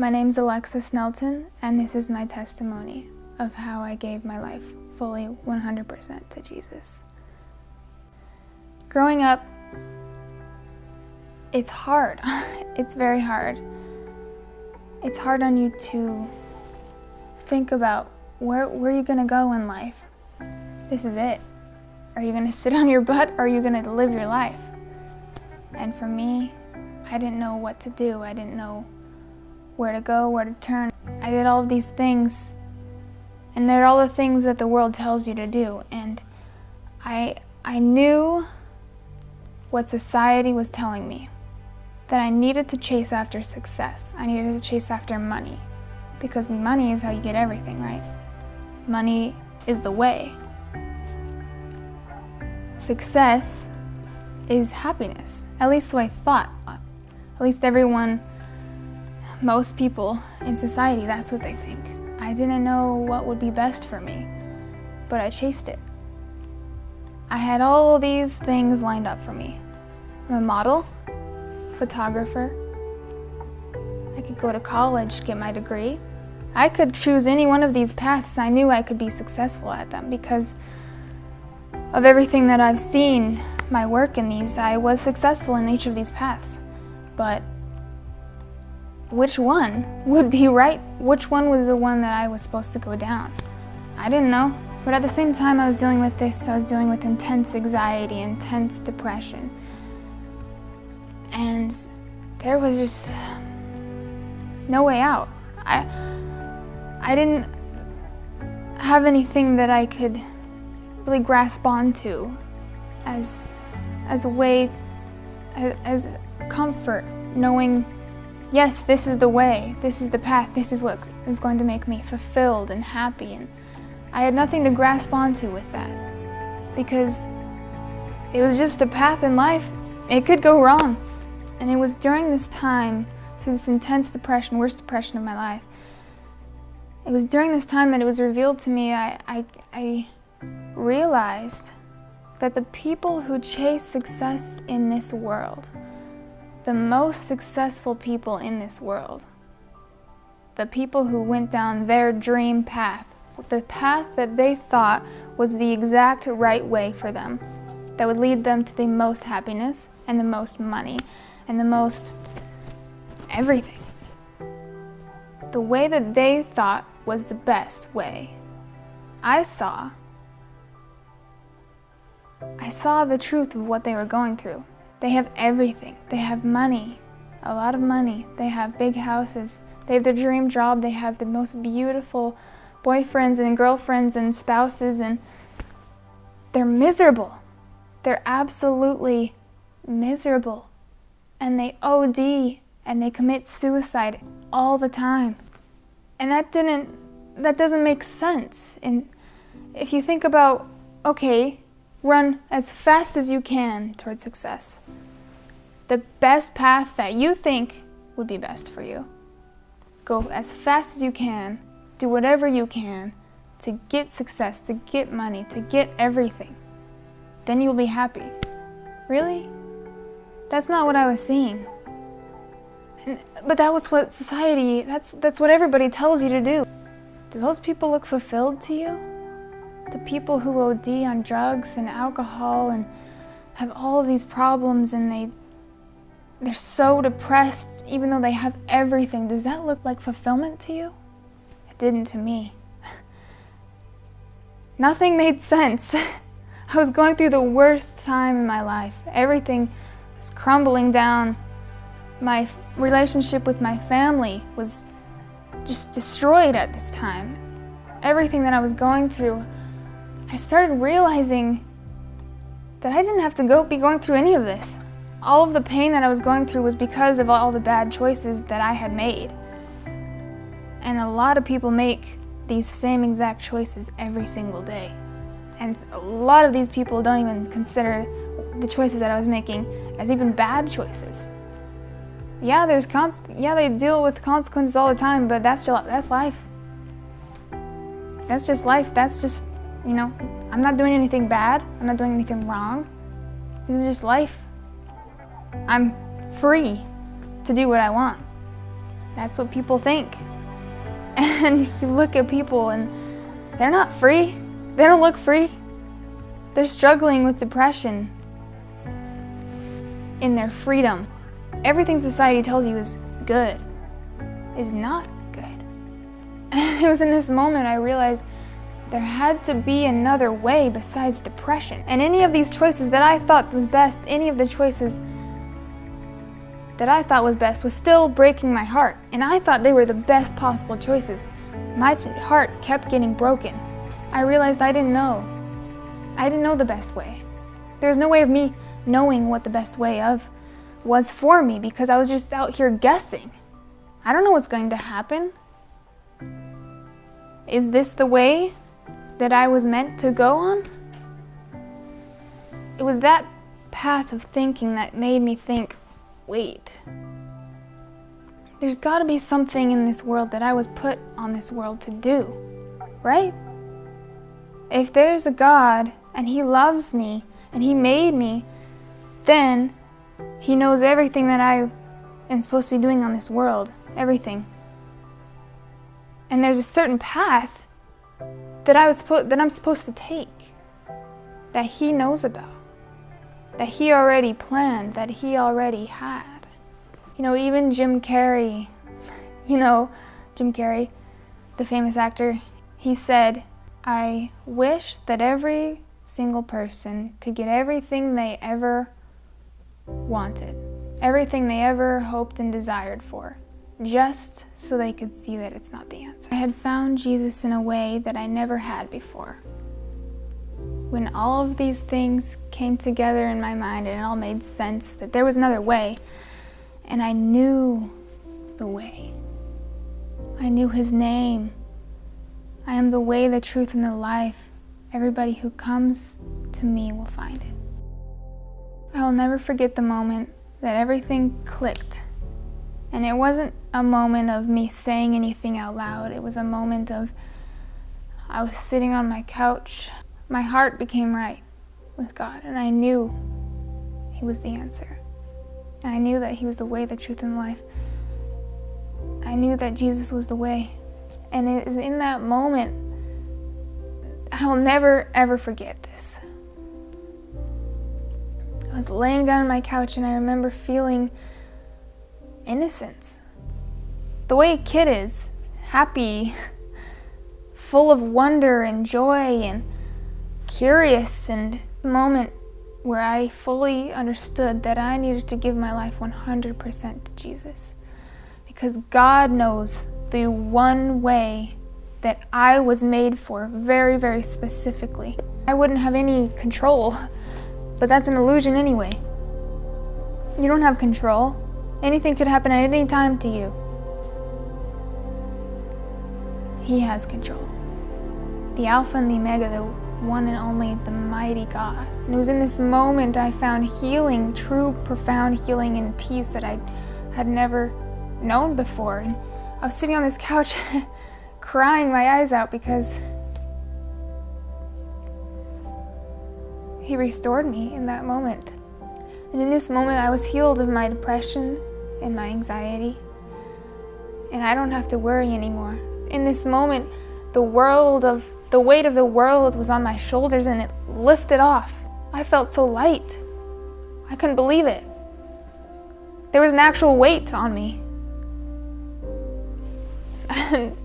My name's Alexis Snelton, and this is my testimony of how I gave my life fully 100% to Jesus. Growing up, it's hard. It's very hard. It's hard on you to think about where you're gonna go in life. This is it. Are you gonna sit on your butt, or are you gonna live your life? And for me, I didn't know what to do. I didn't know where to go, where to turn. I did all of these things, and they're all the things that the world tells you to do. And I knew what society was telling me, that I needed to chase after success. I needed to chase after money, because money is how you get everything, right? Money is the way. Success is happiness. At least so I thought. At least most people in society, that's what they think. I didn't know what would be best for me, but I chased it. I had all these things lined up for me. I'm a model, photographer. I could go to college, get my degree. I could choose any one of these paths. I knew I could be successful at them because of everything that I've seen, my work in these. I was successful in each of these paths. But which one would be right? Which one was the one that I was supposed to go down? I didn't know. But at the same time I was dealing with this, I was dealing with intense anxiety, intense depression. And there was just no way out. I didn't have anything that I could really grasp onto as a way, as comfort, knowing, yes, this is the way, this is the path, this is what is going to make me fulfilled and happy. And I had nothing to grasp onto with that, because it was just a path in life. It could go wrong. And it was during this time, through this intense depression, worst depression of my life, it was during this time that it was revealed to me, I realized that the people who chase success in this world, the most successful people in this world, the people who went down their dream path, the path that they thought was the exact right way for them, that would lead them to the most happiness and the most money and the most everything. The way that they thought was the best way. I saw the truth of what they were going through. They have everything. They have money, a lot of money. They have big houses. They have their dream job. They have the most beautiful boyfriends and girlfriends and spouses, and they're miserable. They're absolutely miserable. And they OD and they commit suicide all the time. And that doesn't make sense. And if you think about, okay, run as fast as you can towards success. The best path that you think would be best for you. Go as fast as you can, do whatever you can to get success, to get money, to get everything. Then you'll be happy. Really? That's not what I was seeing. But that was what society, that's what everybody tells you to do. Do those people look fulfilled to you? Do people who OD on drugs and alcohol and have all of these problems and they're so depressed even though they have everything, does that look like fulfillment to you? It didn't to me. Nothing made sense. I was going through the worst time in my life. Everything was crumbling down. My relationship with my family was just destroyed at this time. Everything that I was going through, I started realizing that I didn't have to be going through any of this. All of the pain that I was going through was because of all the bad choices that I had made. And a lot of people make these same exact choices every single day. And a lot of these people don't even consider the choices that I was making as even bad choices. Yeah, they deal with consequences all the time, but that's life. That's just life. That's just, I'm not doing anything bad. I'm not doing anything wrong. This is just life. I'm free to do what I want. That's what people think. And you look at people and they're not free. They don't look free. They're struggling with depression in their freedom. Everything society tells you is good is not good. And it was in this moment I realized there had to be another way besides depression. And any of these choices that I thought was best, any of the choices that I thought was best was still breaking my heart. And I thought they were the best possible choices. My heart kept getting broken. I realized I didn't know. I didn't know the best way. There was no way of me knowing what the best way of was for me because I was just out here guessing. I don't know what's going to happen. Is this the way that I was meant to go on? It was that path of thinking that made me think, wait, there's got to be something in this world that I was put on this world to do, right? If there's a God and He loves me and He made me, then He knows everything that I am supposed to be doing on this world, everything. And there's a certain path that I'm supposed to take, that He knows about, that He already planned, that He already had. Even Jim Carrey, Jim Carrey, the famous actor, he said, I wish that every single person could get everything they ever wanted, everything they ever hoped and desired for, just so they could see that it's not the answer. I had found Jesus in a way that I never had before. When all of these things came together in my mind and it all made sense that there was another way, and I knew the way. I knew His name. I am the way, the truth, and the life. Everybody who comes to me will find it. I will never forget the moment that everything clicked. And it wasn't a moment of me saying anything out loud. It was a moment of I was sitting on my couch. My heart became right with God, and I knew He was the answer. I knew that He was the way, the truth, and the life. I knew that Jesus was the way. And it is in that moment, I will never, ever forget this. I was laying down on my couch and I remember feeling innocence. The way a kid is, happy, full of wonder and joy and curious, and the moment where I fully understood that I needed to give my life 100% to Jesus. Because God knows the one way that I was made for very, very specifically. I wouldn't have any control, but that's an illusion anyway. You don't have control. Anything could happen at any time to you. He has control. The Alpha and the Omega, the one and only, the mighty God. And it was in this moment I found healing, true, profound healing and peace that I had never known before. And I was sitting on this couch crying my eyes out because He restored me in that moment. And in this moment I was healed of my depression and my anxiety. And I don't have to worry anymore. In this moment, the weight of the world was on my shoulders and it lifted off. I felt so light. I couldn't believe it. There was an actual weight on me. And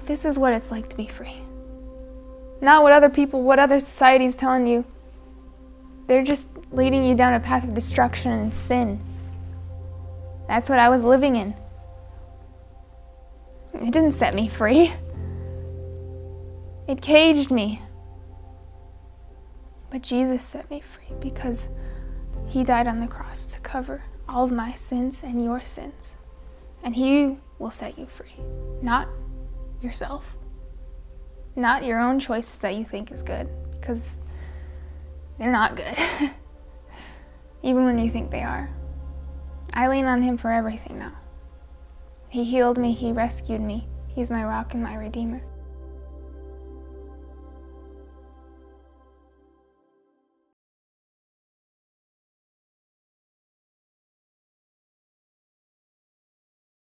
this is what it's like to be free. Not what other society's telling you. They're just leading you down a path of destruction and sin. That's what I was living in. It didn't set me free. It caged me. But Jesus set me free because He died on the cross to cover all of my sins and your sins. And He will set you free. Not yourself. Not your own choices that you think is good, because they're not good. Even when you think they are. I lean on Him for everything now. He healed me. He rescued me. He's my rock and my redeemer.